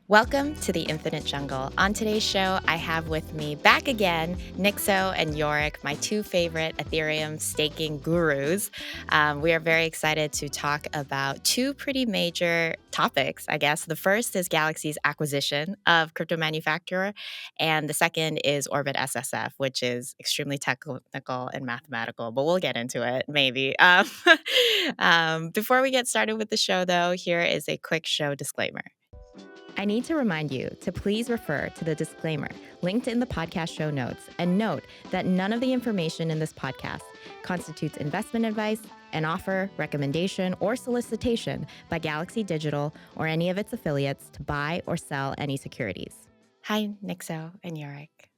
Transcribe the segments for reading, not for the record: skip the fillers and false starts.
Welcome to the Infinite Jungle. On today's show, I have with me back again Nixo and Yorick, my two favorite Ethereum staking gurus. We are very excited to talk about two pretty major topics, I guess. The first is Galaxy's acquisition of CryptoManufaktur, and the second is Orbit SSF, which is extremely technical and mathematical, but we'll get into it maybe. Before we get started with the show, though, here is a quick show disclaimer. I need to remind you to please refer to the disclaimer linked in the podcast show notes and note that none of the information in this podcast constitutes investment advice, an offer, recommendation, or solicitation by Galaxy Digital or any of its affiliates to buy or sell any securities. Hi, Nixo and Yorick.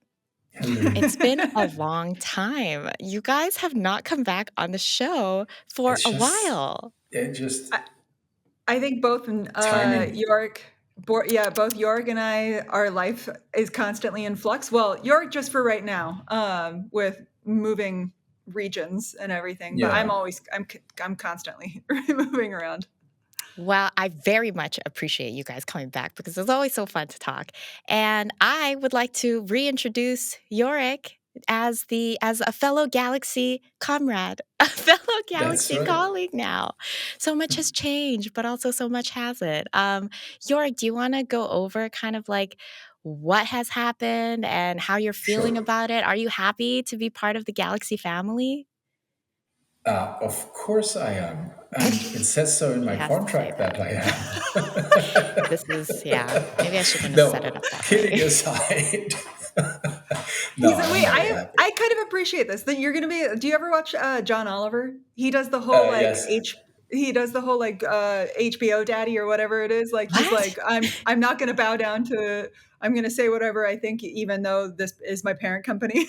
It's been a long time. You guys have not come back on the show for a while. I think both Yorick. Both Yorick and I, our life is constantly in flux. Well, Yorick just for right now, with moving regions and everything. But I'm constantly moving around. Well, I very much appreciate you guys coming back because it's always so fun to talk. And I would like to reintroduce Yorick as a fellow Galaxy comrade, a fellow Galaxy colleague now. So much has changed, but also so much hasn't. Yorick, do you want to go over kind of like what has happened and how you're feeling about it? Are you happy to be part of the Galaxy family? Of course I am. And it says so in my contract that I am. This is, maybe I shouldn't have set it up that way. Kidding aside. I kind of appreciate this. That you're going to be. Do you ever watch John Oliver? He does the whole he does the whole HBO daddy or whatever it is. Like he's like, I'm not going to bow down to. I'm going to say whatever I think, even though this is my parent company.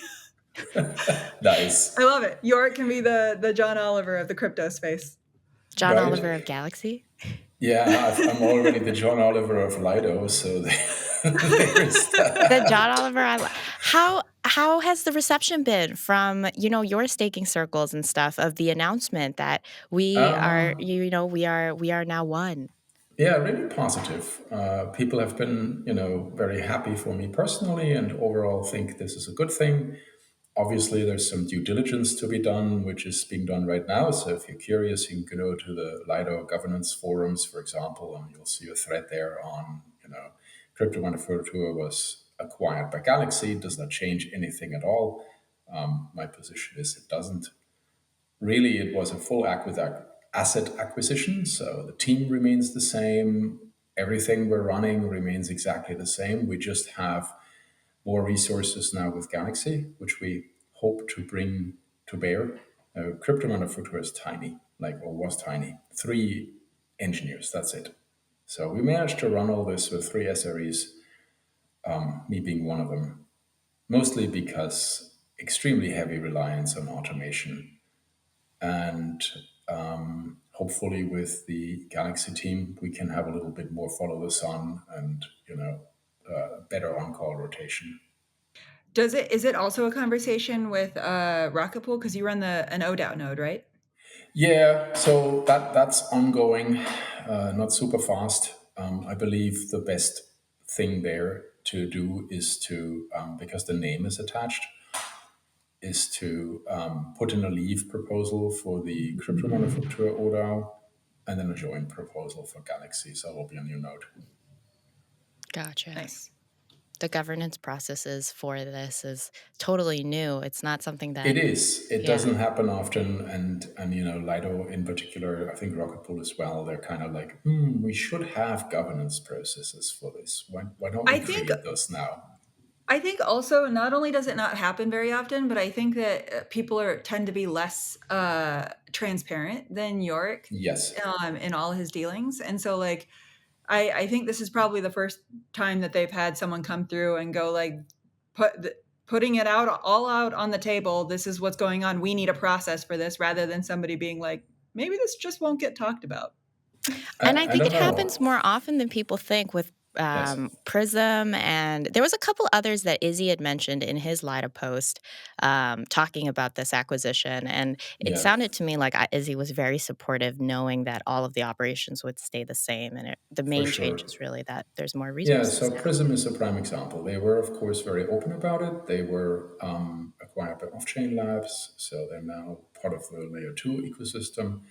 Nice. I love it. Yorick can be the John Oliver of the crypto space. John Oliver of Galaxy? Yeah, I'm already the John Oliver of Lido, so there's that. The John Oliver. How has the reception been from your staking circles and stuff of the announcement that we are now one? Yeah, really positive. People have been very happy for me personally, and overall think this is a good thing. Obviously, there's some due diligence to be done, which is being done right now. So if you're curious, you can go to the Lido governance forums, for example, and you'll see a thread there on, CryptoManufaktur was acquired by Galaxy. Does that change anything at all? My position is it doesn't. Really, it was a full asset acquisition. So the team remains the same. Everything we're running remains exactly the same. We just have more resources now with Galaxy, which we hope to bring to bear. CryptoManufaktur is tiny, was tiny. 3 engineers, that's it. So we managed to run all this with 3 SREs, me being one of them, mostly because extremely heavy reliance on automation. And hopefully with the Galaxy team, we can have a little bit more follow the sun and, better on-call rotation. Is it also a conversation with Rocket Pool? Because you run an ODAO node, right? Yeah, so that's ongoing, not super fast. I believe the best thing there to do is to, because the name is attached, is to put in a leave proposal for the CryptoManufaktur ODAO and then a joint proposal for Galaxy. So it will be a new node. Gotcha. Nice. The governance processes for this is totally new. It's not something that... It is. It doesn't happen often. And Lido in particular, I think Rocket Pool as well, they're kind of like, we should have governance processes for this. Why don't we create those now? I think also, not only does it not happen very often, but I think that people tend to be less transparent than Yorick. Yes. In all his dealings. And so I think this is probably the first time that they've had someone come through and go putting it all out on the table. This is what's going on. We need a process for this, rather than somebody being like, maybe this just won't get talked about. And I think it happens more often than people think with Yes. Prism, and there was a couple others that Izzy had mentioned in his Lida post, talking about this acquisition. And it Yeah. sounded to me like Izzy was very supportive, knowing that all of the operations would stay the same. And the For main sure. change is really that there's more Yeah, resources so now. Prism is a prime example. They were, of course, very open about it. They were acquired by Off-Chain Labs, so they're now part of the Layer 2 ecosystem.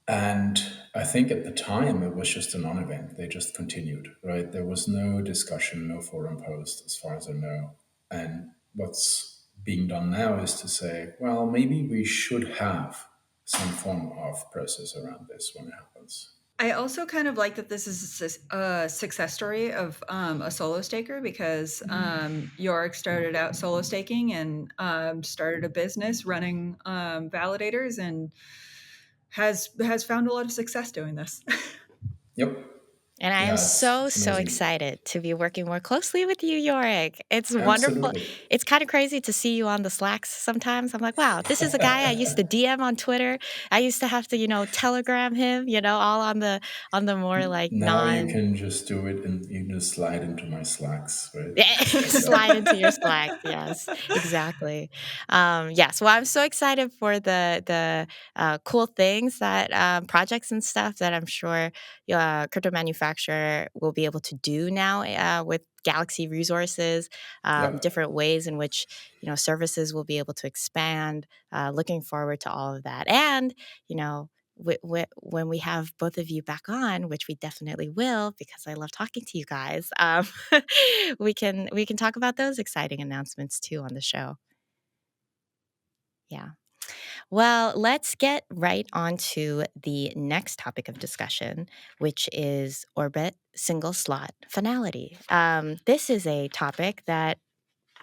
And I think at the time it was just a non-event. They just continued, right? There was no discussion, no forum post, as far as I know. And what's being done now is to say, well, maybe we should have some form of process around this when it happens. I also kind of like that this is a success story of a solo staker, because Yorick started out solo staking and started a business running validators, and has found a lot of success doing this. Yep. And I am Yeah, so, it's so amazing. excited to be working more closely with you, Yorick. It's wonderful. Absolutely. It's kind of crazy to see you on the Slacks sometimes. I'm like, wow, this is a guy I used to DM on Twitter. I used to have to, telegram him, all on the more like Now you non can just do it and you just slide into my Slacks, right? slide into your Slack. Yes, exactly. Yes. Well, I'm so excited for the cool things that projects and stuff that I'm sure CryptoManufaktur will be able to do now with Galaxy resources, Yep. different ways in which services will be able to expand. Looking forward to all of that, and when we have both of you back on, which we definitely will, because I love talking to you guys, we can talk about those exciting announcements too on the show. Yeah. Well, let's get right on to the next topic of discussion, which is Orbit single slot finality. This is a topic that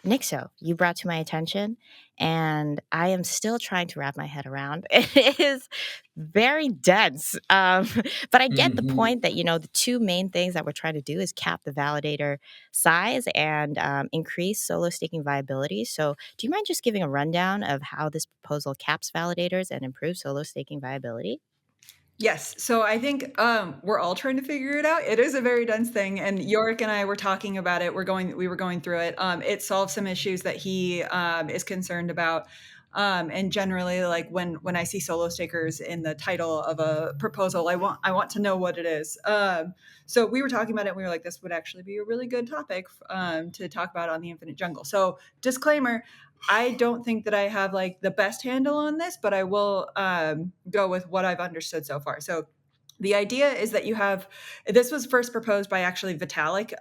Nixo, you brought to my attention, and I am still trying to wrap my head around. It is very dense, but I get the point that the two main things that we're trying to do is cap the validator size and increase solo staking viability. So, do you mind just giving a rundown of how this proposal caps validators and improves solo staking viability? Yes. So I think we're all trying to figure it out. It is a very dense thing, and Yorick and I were talking about it. We were going through it. It solves some issues that he is concerned about. And generally, like when I see solo stakers in the title of a proposal, I want to know what it is. So we were talking about it. And we were like, this would actually be a really good topic to talk about on the Infinite Jungle. So disclaimer: I don't think that I have like the best handle on this, but I will go with what I've understood so far. So the idea is that this was first proposed by actually Vitalik,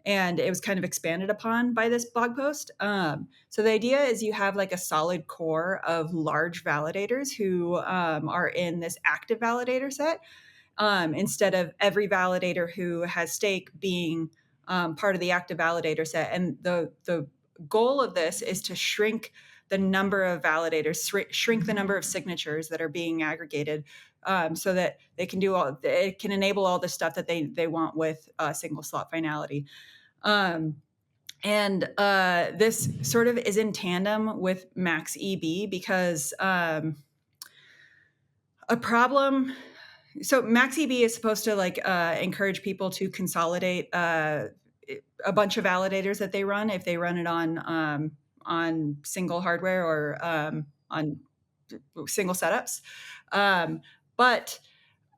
and it was kind of expanded upon by this blog post. So the idea is you have like a solid core of large validators who are in this active validator set, instead of every validator who has stake being part of the active validator set. And the goal of this is to shrink the number of validators, shrink the number of signatures that are being aggregated, so that it can enable all the stuff that they want with single slot finality. And this sort of is in tandem with max EB, because a problem. So max EB is supposed to encourage people to consolidate a bunch of validators that they run, if they run it on single hardware or on single setups. But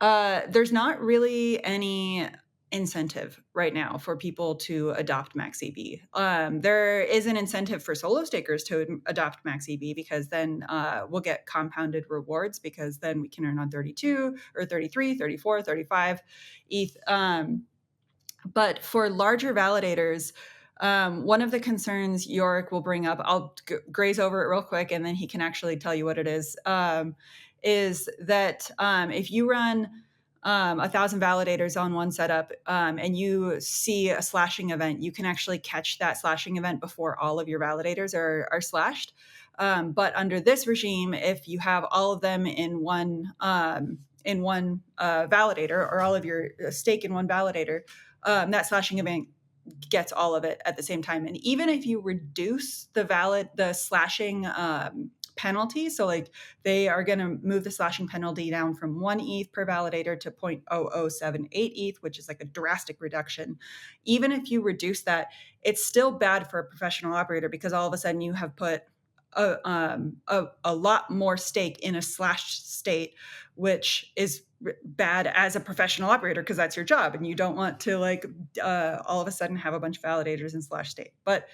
there's not really any incentive right now for people to adopt max EB. There is an incentive for solo stakers to adopt max EB, because then we'll get compounded rewards, because then we can earn on 32 or 33, 34, 35 ETH. But for larger validators, one of the concerns Yorick will bring up, I'll graze over it real quick, and then he can actually tell you what it is that if you run 1,000 validators on one setup, and you see a slashing event, you can actually catch that slashing event before all of your validators are slashed. But under this regime, if you have all of them in one validator, or all of your stake in one validator, that slashing event gets all of it at the same time. And even if you reduce the slashing penalty. So like they are going to move the slashing penalty down from 1 ETH per validator to 0.0078 ETH, which is like a drastic reduction. Even if you reduce that, it's still bad for a professional operator, because all of a sudden you have put a lot more stake in a slashed state, which is bad as a professional operator, because that's your job, and you don't want to like all of a sudden have a bunch of validators in slash state. But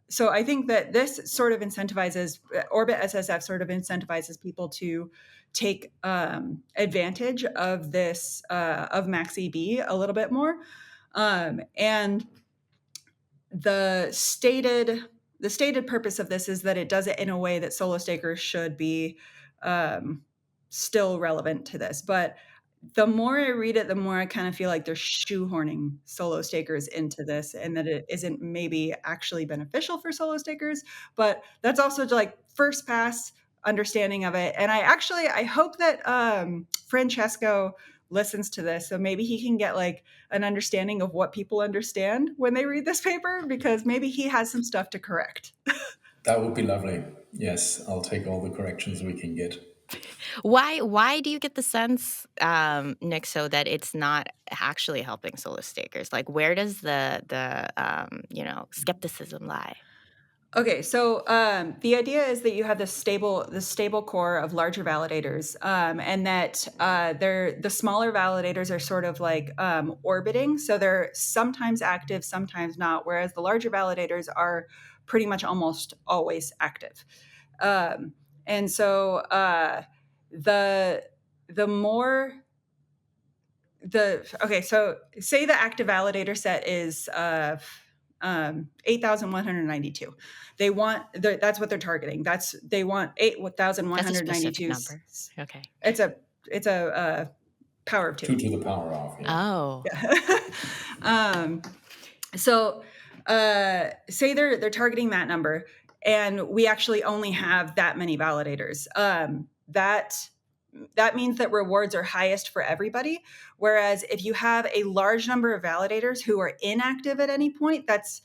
so I think that this sort of incentivizes, Orbit SSF sort of incentivizes people to take advantage of this, of MaxEB a little bit more. And the stated purpose of this is that it does it in a way that solo stakers should be still relevant to this. But the more I read it, the more I kind of feel like they're shoehorning solo stakers into this, and that it isn't maybe actually beneficial for solo stakers. But that's also like first pass understanding of it. And I hope that Francesco listens to this, so maybe he can get like an understanding of what people understand when they read this paper, because maybe he has some stuff to correct. That would be lovely. Yes, I'll take all the corrections we can get. Why do you get the sense, Nixo, that it's not actually helping solo stakers? Like, where does the skepticism lie? Okay, so the idea is that you have the stable core of larger validators, and that the smaller validators are sort of like orbiting, so they're sometimes active, sometimes not, whereas the larger validators are pretty much almost always active. And so the more so say the active validator set is 8,192. They want that's what they're targeting. They want 8,192 numbers. Okay. It's a power of 2. 2 to the power of. Yeah. Oh. Yeah. So say they're targeting that number, and we actually only have that many validators. That means that rewards are highest for everybody. Whereas if you have a large number of validators who are inactive at any point, it's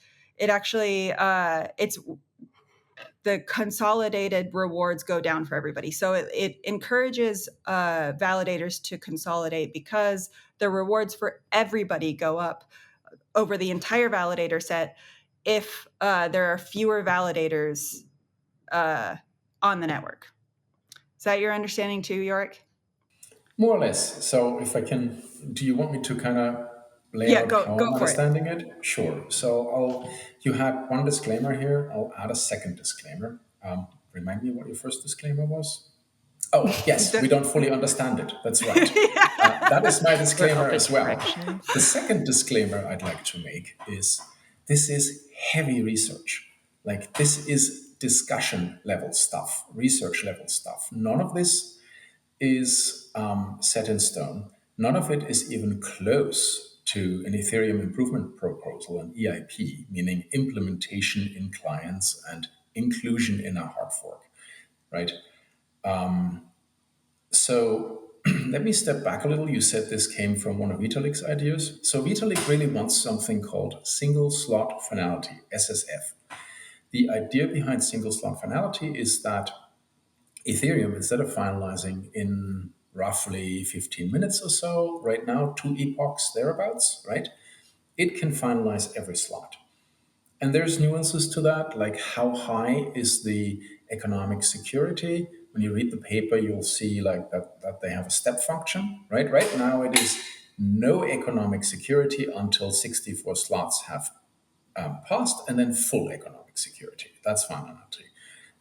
the consolidated rewards go down for everybody. So it encourages validators to consolidate, because the rewards for everybody go up over the entire validator set if there are fewer validators on the network. Is that your understanding too, Yorick? More or less. So if I can, do you want me to kind of lay out how I'm understanding it? Sure. So you had one disclaimer here. I'll add a second disclaimer. Remind me what your first disclaimer was? Oh, yes, we don't fully understand it. That's right. That is my disclaimer as well. The second disclaimer I'd like to make is this is heavy research. Like, this is discussion level stuff, research level stuff. None of this is set in stone. None of it is even close to an Ethereum improvement proposal, an EIP, meaning implementation in clients and inclusion in a hard fork, right? So let me step back a little. You said this came from one of Vitalik's ideas. So Vitalik really wants something called single slot finality, SSF. The idea behind single slot finality is that Ethereum, instead of finalizing in roughly 15 minutes or so, right now, 2 epochs thereabouts, right? It can finalize every slot. And there's nuances to that, like how high is the economic security? When you read the paper, you'll see like that they have a step function, right? Right now, it is no economic security until 64 slots have passed, and then full economic security. That's finality.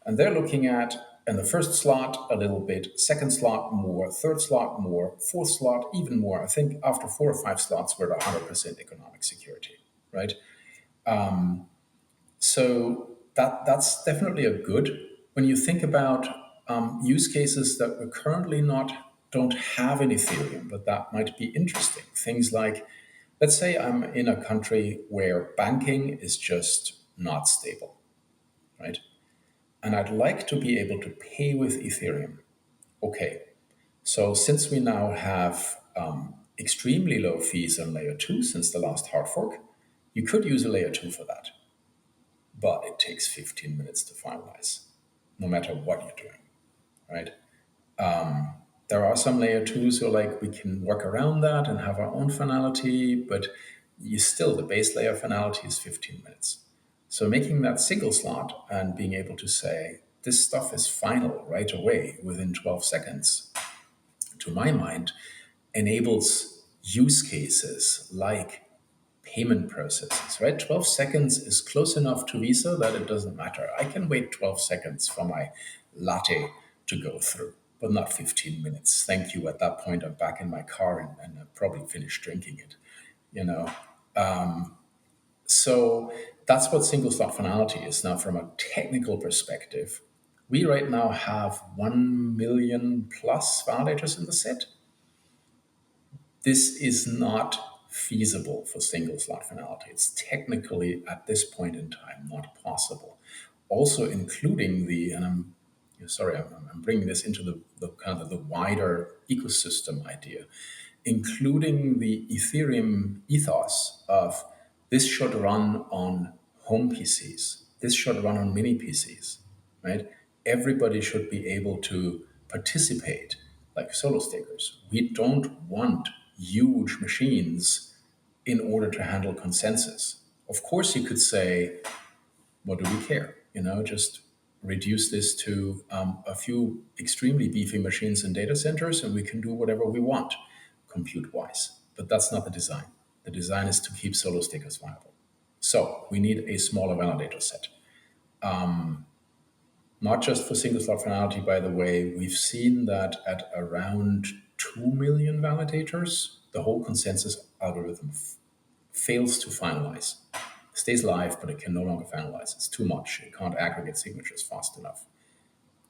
And they're looking at, in the first slot, a little bit, second slot more, third slot more, fourth slot even more. I think after 4 or 5 slots, we're at 100% economic security, right? So that's definitely a good. When you think about use cases that we currently don't have in Ethereum, but that might be interesting. Things like, let's say I'm in a country where banking is just not stable, right? And I'd like to be able to pay with Ethereum. Okay, so since we now have extremely low fees on layer 2 since the last hard fork, you could use a layer 2 for that. But it takes 15 minutes to finalize. no matter what you're doing, right? There are some layer twos who are like, we can work around that and have our own finality, but the base layer finality is 15 minutes. So making that single slot and being able to say, this stuff is final right away within 12 seconds, to my mind, enables use cases like payment processes, right? 12 seconds is close enough to Visa that it doesn't matter. I can wait 12 seconds for my latte to go through, but not 15 minutes. Thank you. At that point, I'm back in my car and I've probably finished drinking it, you know? So that's what single slot finality is. Now, from a technical perspective, we right now have 1 million plus validators in the set. This is not feasible for single slot finality. It's technically at this point in time not possible. Also, including and I'm bringing this into the kind of the wider ecosystem idea, including the Ethereum ethos of this should run on home PCs, this should run on mini PCs, right? Everybody should be able to participate like solo stakers. We don't want huge machines in order to handle consensus. Of course, you could say, what do we care? Just reduce this to a few extremely beefy machines and data centers, and we can do whatever we want compute-wise. But that's not the design. The design is to keep solo stakers viable. So we need a smaller validator set. Not just for single slot finality, by the way, we've seen that at around 2 million validators, the whole consensus algorithm fails to finalize. It stays live, but it can no longer finalize. It's too much. It can't aggregate signatures fast enough.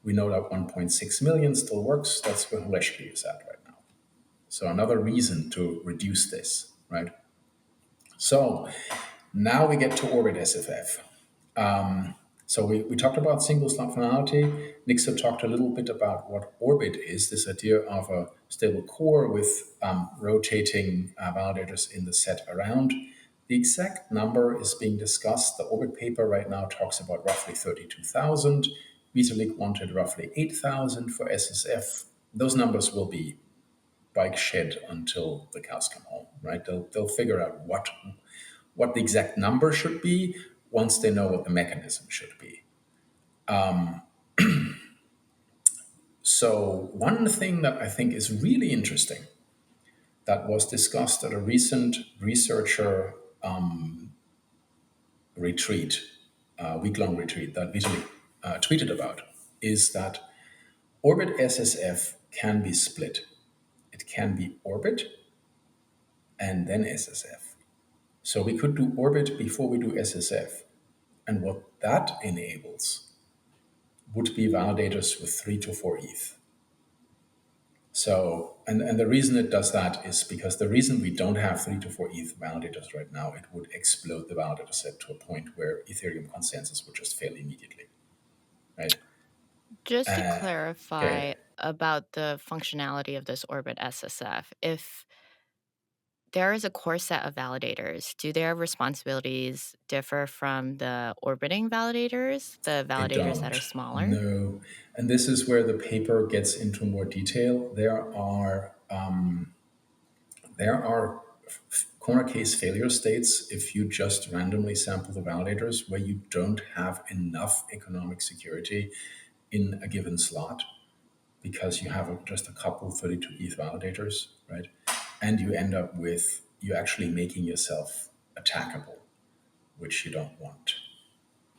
We know that 1.6 million still works. That's where Holeshki is at right now. So another reason to reduce this, right? So now we get to Orbit SFF. So we talked about single slot finality. Nixo talked a little bit about what Orbit is, this idea of a stable core with rotating validators in the set around. The exact number is being discussed. The Orbit paper right now talks about roughly 32,000. Vitalik wanted roughly 8,000 for SSF. Those numbers will be bike shed until the cows come home, right? They'll figure out what the exact number should be once they know what the mechanism should be. So one thing that I think is really interesting that was discussed at a recent researcher retreat, week-long retreat that Vitalik tweeted about, is that Orbit SSF can be split. It can be Orbit and then SSF. So we could do Orbit before we do SSF. And what that enables would be validators with 3 to 4 ETH. So, and the reason it does that is because the reason we don't have 3 to 4 ETH validators right now, it would explode the validator set to a point where Ethereum consensus would just fail immediately, right? Just to clarify about the functionality of this Orbit SSF, if there is a core set of validators, do their responsibilities differ from the orbiting validators, the validators that are smaller? No. And this is where the paper gets into more detail. There are corner case failure states if you just randomly sample the validators where you don't have enough economic security in a given slot because you have just a couple 32 ETH validators, right? And you end up with you actually making yourself attackable, which you don't want,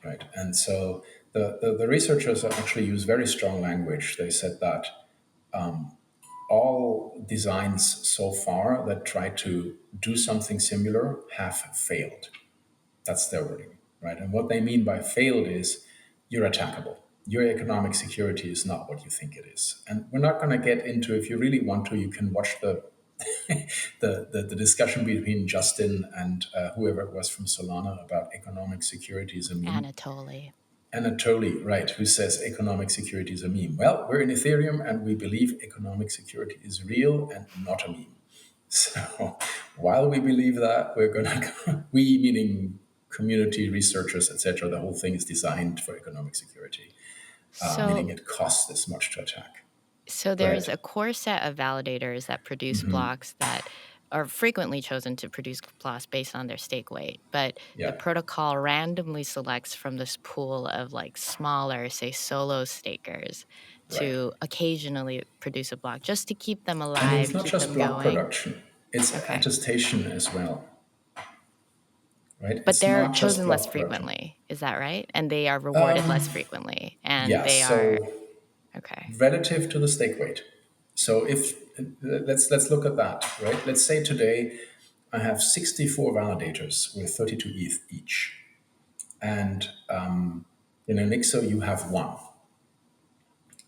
right? And so the researchers actually use very strong language. They said that all designs so far that try to do something similar have failed. That's their wording, right? And what they mean by failed is you're attackable. Your economic security is not what you think it is. And we're not going to get into, if you really want to, you can watch the the discussion between Justin and whoever it was from Solana about economic security is a meme. Anatoly, right, who says economic security is a meme. Well, we're in Ethereum and we believe economic security is real and not a meme. So while we believe that, we're going to, we meaning community researchers, etc., the whole thing is designed for economic security. meaning it costs this much to attack. So Go there's ahead. a core set of validators that produce blocks that are frequently chosen to produce blocks based on their stake weight, but the Yeah. protocol randomly selects from this pool of like smaller, say, solo stakers Right. to occasionally produce a block just to keep them And alive, it's not keep just them block going. production, it's Okay. attestation as well. Right? But It's they're not just chosen less block production. frequently. Is that right? And they are rewarded less frequently. And they are So okay. relative to the stake weight. So if let's look at that, right? Let's say today I have 64 validators with 32 ETH each, and Nixo you have one.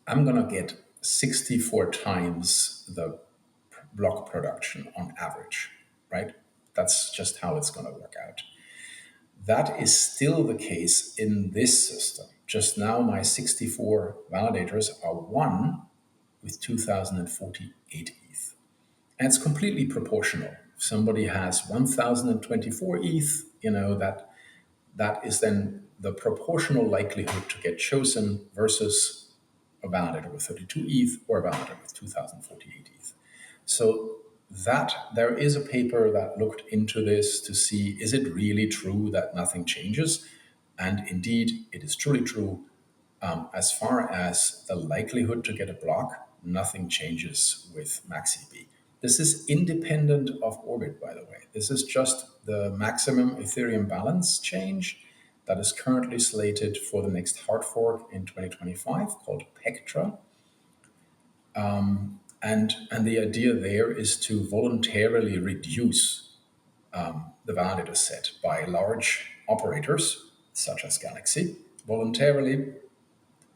I'm gonna get 64 times the block production on average, right? That's just how it's gonna work out. That is still the case in this system. Just now, my 64 validators are one with 2048 ETH. And it's completely proportional. If somebody has 1024 ETH, that is then the proportional likelihood to get chosen versus a validator with 32 ETH or a validator with 2048 ETH. So that there is a paper that looked into this to see, is it really true that nothing changes? And indeed, it is truly true. As far as the likelihood to get a block, nothing changes with MaxiB. This is independent of Orbit, by the way. This is just the maximum Ethereum balance change that is currently slated for the next hard fork in 2025 called Pectra. And the idea there is to voluntarily reduce the validator set by large operators, such as Galaxy, voluntarily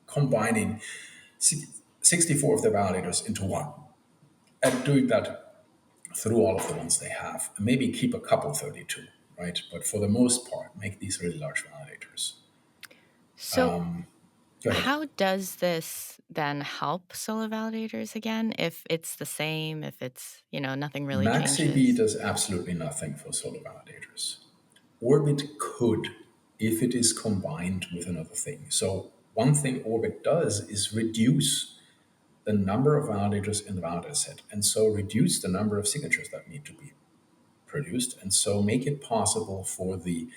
combining 64 of the validators into one and doing that through all of the ones they have. And maybe keep a couple 32, right? But for the most part, make these really large validators. So Go ahead. how does this then help solo validators again? If it's the same, if it's, nothing really MaxiB changes? does absolutely nothing for solo validators. Orbit could if it is combined with another thing. So one thing Orbit does is reduce the number of validators in the validator set, and so reduce the number of signatures that need to be produced, and so make it possible for the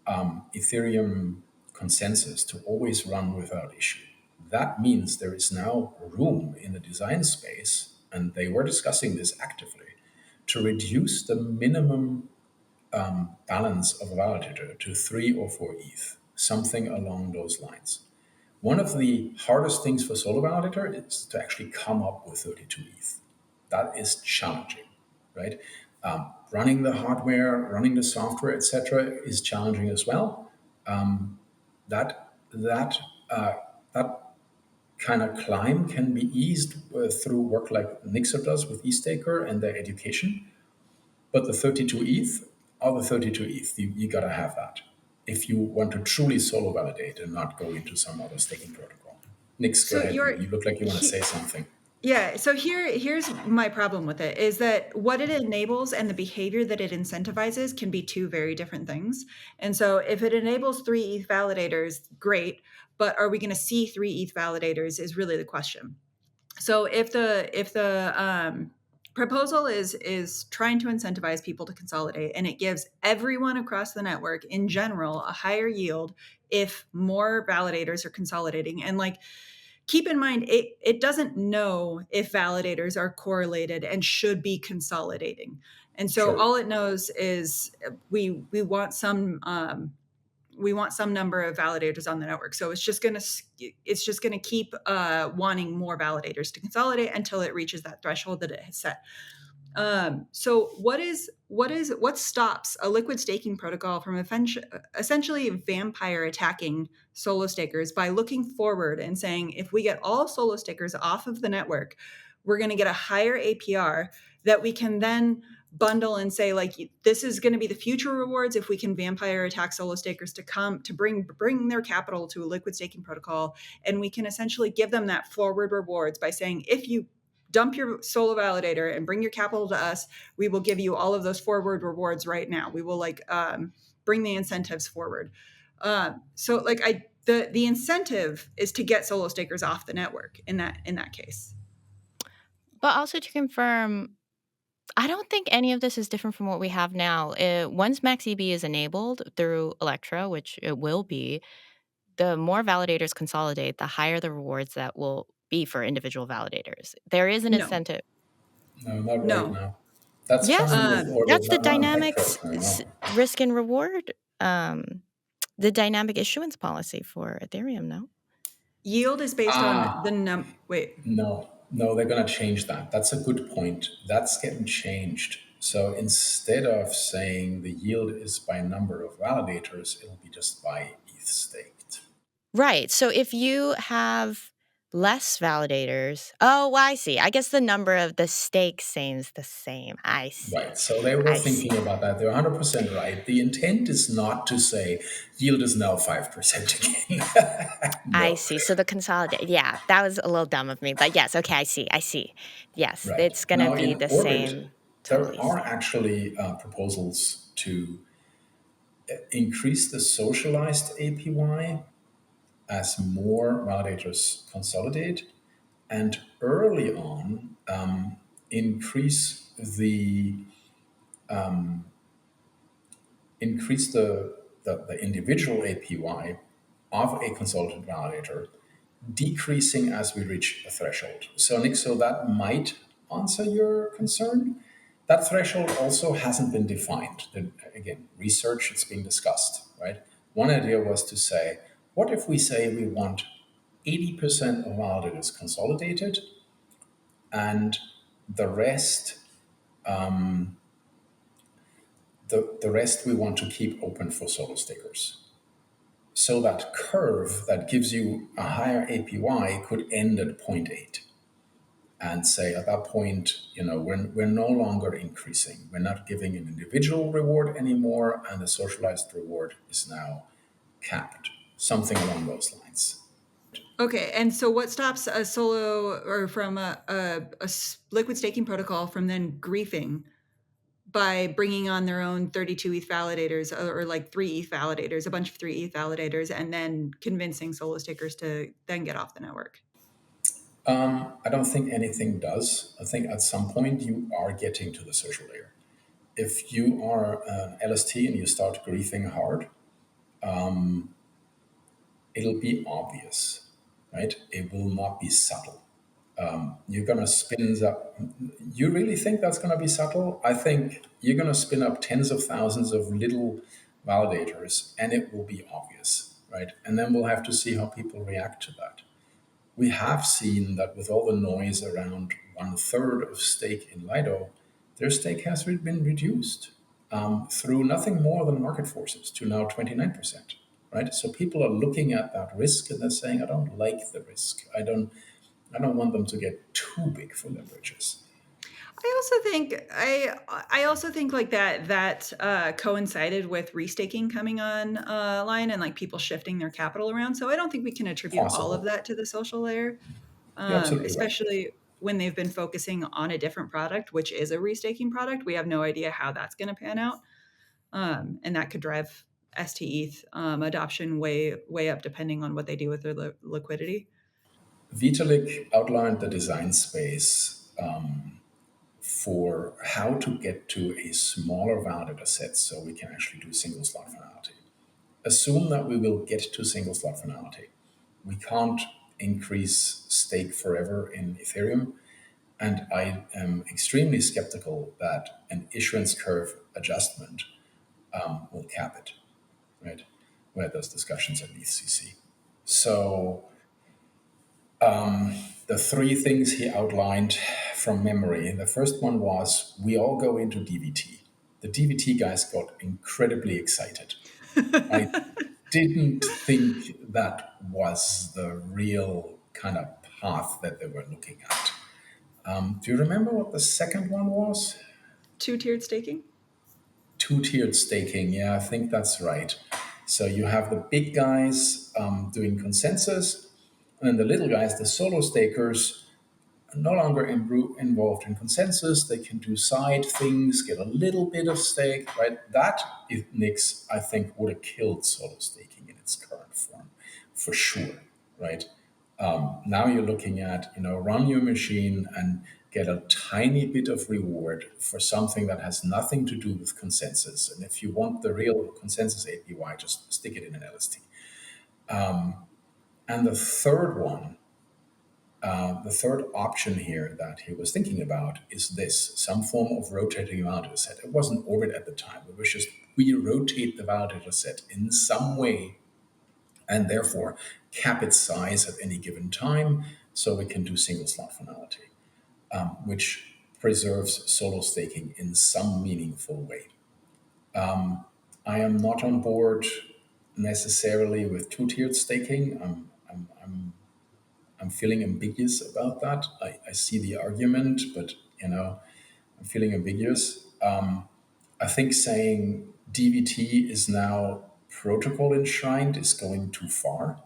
Ethereum consensus to always run without issue. That means there is now room in the design space, and they were discussing this actively, to reduce the minimum balance of a validator to 3 or 4 ETH, something along those lines. One of the hardest things for solo validator is to actually come up with 32 ETH. That is challenging, right? Running the hardware, running the software, etc., is challenging as well. That kind of climb can be eased through work like Nixo does with EthStaker and their education. But the 32 ETH are the 32 ETH. You got to have that if you want to truly solo validate and not go into some other staking protocol. Nix, go ahead. You look like you want to say something. Yeah, so here's my problem with it is that what it enables and the behavior that it incentivizes can be two very different things. And so if it enables 3 ETH validators, great, but are we going to see 3 ETH validators is really the question. So if the proposal is trying to incentivize people to consolidate, and it gives everyone across the network in general a higher yield if more validators are consolidating, and keep in mind, it doesn't know if validators are correlated and should be consolidating. And so Sure. all it knows is we want some number of validators on the network. So it's just gonna keep wanting more validators to consolidate until it reaches that threshold that it has set. So what stops a liquid staking protocol from essentially vampire attacking solo stakers by looking forward and saying, if we get all solo stakers off of the network, we're going to get a higher APR that we can then bundle and say, this is going to be the future rewards if we can vampire attack solo stakers to come to bring their capital to a liquid staking protocol, and we can essentially give them that forward rewards by saying, if you dump your solo validator and bring your capital to us, we will give you all of those forward rewards right now. We will bring the incentives forward. So the incentive is to get solo stakers off the network in that case. But also to confirm, I don't think any of this is different from what we have now. Once MaxEB is enabled through Electra, which it will be, the more validators consolidate, the higher the rewards that will be for individual validators. There is an incentive. No, not No. right now. That's Yes, just That's the not dynamics no. risk and reward, the dynamic issuance policy for Ethereum, no? Yield is based on the wait. No, they're going to change that. That's a good point. That's getting changed. So instead of saying the yield is by number of validators, it'll be just by ETH staked. Right. So if you have less validators, I see. I guess the number of the stake seems the same. I see. Right. So they were thinking about that. They're 100% right. The intent is not to say yield is now 5% again. No. I see. So the consolidate. Yeah, that was a little dumb of me. But yes, okay, I see. Yes, Right. it's going to be in the Orbit, same. There are actually proposals to increase the socialized APY as more validators consolidate, and early on increase the individual APY of a consolidated validator, decreasing as we reach a threshold. So Nixo, that might answer your concern. That threshold also hasn't been defined. Again, research, it's being discussed, right? One idea was to say, what if we say we want 80% of validators consolidated and the rest the rest we want to keep open for solo stakers? So that curve that gives you a higher APY could end at 0.8 and say at that point, we're no longer increasing. We're not giving an individual reward anymore, and the socialized reward is now capped. Something along those lines. Okay, and so what stops a solo or from a liquid staking protocol from then griefing by bringing on their own 32 ETH validators or like 3 ETH validators, a bunch of 3 ETH validators, and then convincing solo stakers to then get off the network? I don't think anything does. I think at some point you are getting to the social layer. If you are an LST and you start griefing hard, it'll be obvious, right? It will not be subtle. You're going to spin up. You really think that's going to be subtle? I think you're going to spin up tens of thousands of little validators and it will be obvious, right? And then we'll have to see how people react to that. We have seen that with all the noise around 1/3 of stake in Lido, their stake has been reduced through nothing more than market forces to now 29%, right? So people are looking at that risk and they're saying, I don't like the risk. I don't want them to get too big for their bridges. I also think like that coincided with restaking coming on line and like people shifting their capital around. So I don't think we can attribute all of that to the social layer, especially right. When they've been focusing on a different product, which is a restaking product. We have no idea how that's going to pan out, and that could drive STETH adoption way up, depending on what they do with their liquidity. Vitalik outlined the design space for how to get to a smaller validator set so we can actually do single slot finality. Assume that we will get to single slot finality. We can't increase stake forever in Ethereum, and I am extremely skeptical that an issuance curve adjustment will cap it, right? We had those discussions at EthCC. So the three things he outlined from memory, the first one was we all go into DVT. The DVT guys got incredibly excited. I didn't think that was the real kind of path that they were looking at. Do you remember what the second one was? Two-tiered staking? Two-tiered staking, yeah, I think that's right. So you have the big guys doing consensus, and then the little guys, the solo stakers, are no longer involved in consensus. They can do side things, get a little bit of stake, right? That, if Nix, I think, would have killed solo staking in its current form for sure, right? Now you're looking at, run your machine and get a tiny bit of reward for something that has nothing to do with consensus. And if you want the real consensus APY, just stick it in an LST. And the third one, the third option here that he was thinking about is this, some form of rotating validator set. It wasn't Orbit at the time. It was just we rotate the validator set in some way and therefore cap its size at any given time so we can do single slot finality, which preserves solo staking in some meaningful way. I am not on board necessarily with two-tiered staking. I'm feeling ambiguous about that. I see the argument, but I'm feeling ambiguous. I think saying DVT is now protocol enshrined is going too far.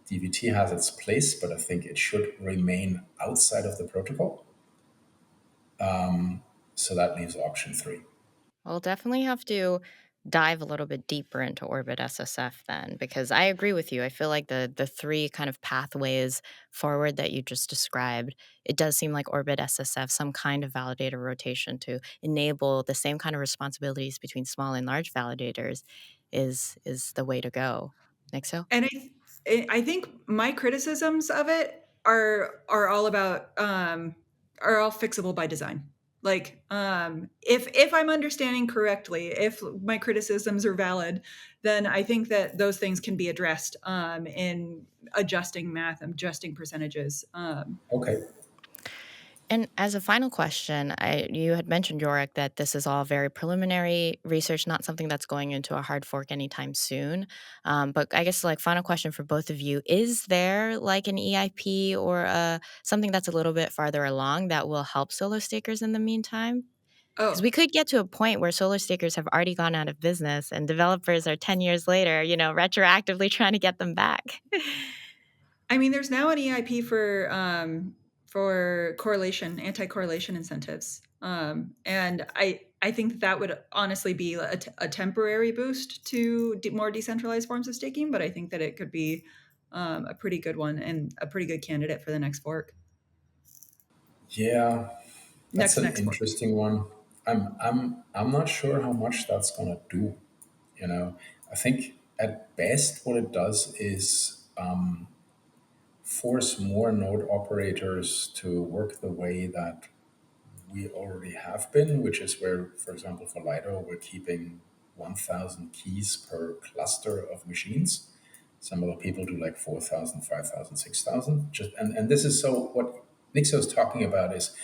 DVT has its place, but I think it should remain outside of the protocol. So that leaves option 3. We'll definitely have to dive a little bit deeper into Orbit SSF then, because I agree with you. I feel like the three kind of pathways forward that you just described, it does seem like Orbit SSF, some kind of validator rotation to enable the same kind of responsibilities between small and large validators is the way to go. Nixo? And I think my criticisms of it are all about are all fixable by design. Like if I'm understanding correctly, if my criticisms are valid, then I think that those things can be addressed in adjusting math, adjusting percentages. Okay. And as a final question, you had mentioned, Yorick, that this is all very preliminary research, not something that's going into a hard fork anytime soon. But I guess final question for both of you, is there like an EIP or something that's a little bit farther along that will help solo stakers in the meantime? Because we could get to a point where solo stakers have already gone out of business and developers are 10 years later, retroactively trying to get them back. I mean, there's now an EIP for correlation, anti-correlation incentives, and I think that would honestly be a temporary boost to more decentralized forms of staking, but I think that it could be a pretty good one and a pretty good candidate for the next fork. Yeah, that's an Next fork. interesting one. I'm not sure how much that's gonna do. I think at best what it does is force more node operators to work the way that we already have been, which is where, for example, for Lido, we're keeping 1,000 keys per cluster of machines. Some other people do like 4,000, 5,000, 6,000. And this is so what Nixo is talking about is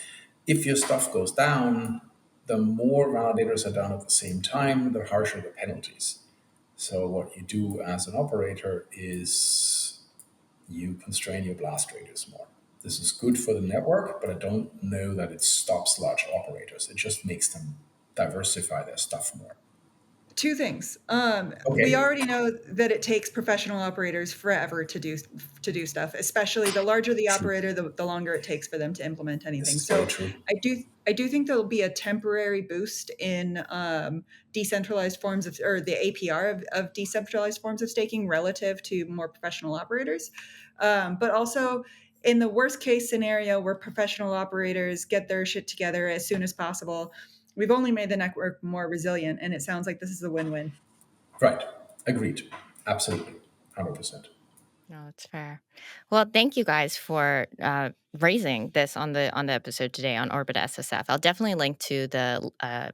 if your stuff goes down, the more validators are down at the same time, the harsher the penalties. So what you do as an operator is you constrain your blast radius more. This is good for the network, but I don't know that it stops large operators. It just makes them diversify their stuff more. Two things. We already know that it takes professional operators forever to do stuff, especially the larger the operator, the longer it takes for them to implement anything. So true. I do think there'll be a temporary boost in decentralized forms of, or the APR of decentralized forms of staking relative to more professional operators. But also in the worst case scenario where professional operators get their shit together as soon as possible, we've only made the network more resilient, and it sounds like this is a win-win. Right. Agreed. Absolutely. 100%. No, it's fair. Well, thank you guys for raising this on the episode today on Orbit SSF. I'll definitely link to the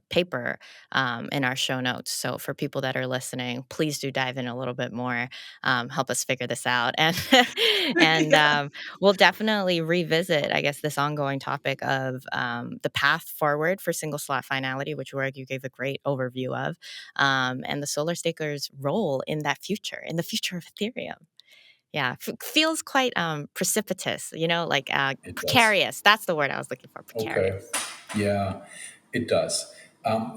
paper in our show notes. So for people that are listening, please do dive in a little bit more, help us figure this out, and we'll definitely revisit, I guess, this ongoing topic of the path forward for single slot finality, which Yorick, you gave a great overview of, and the solar stakers' role in that future, in the future of Ethereum. Yeah, feels quite precipitous, precarious. That's the word I was looking for, precarious. Okay. Yeah, it does.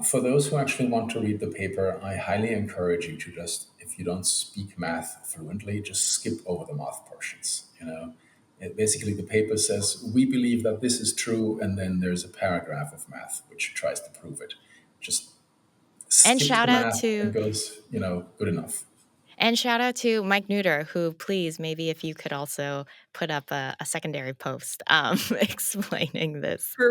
For those who actually want to read the paper, I highly encourage you to just, if you don't speak math fluently, just skip over the math portions. Basically, the paper says, we believe that this is true, and then there's a paragraph of math which tries to prove it. Just skip And shout the out math to and goes, good enough. And shout out to Mike Neuter, who, please, maybe if you could also put up a secondary post explaining this. For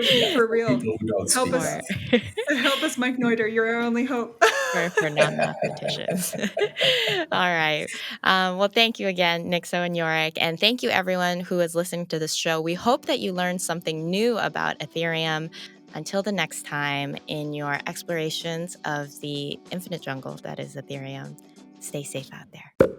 real. People who don't Help speak us. out. Help us, Mike Neuter. You're our only hope. for non-mathematicians. All right. Well, thank you again, Nixo and Yorick. And thank you, everyone who is listening to this show. We hope that you learned something new about Ethereum. Until the next time in your explorations of the infinite jungle that is Ethereum, stay safe out there.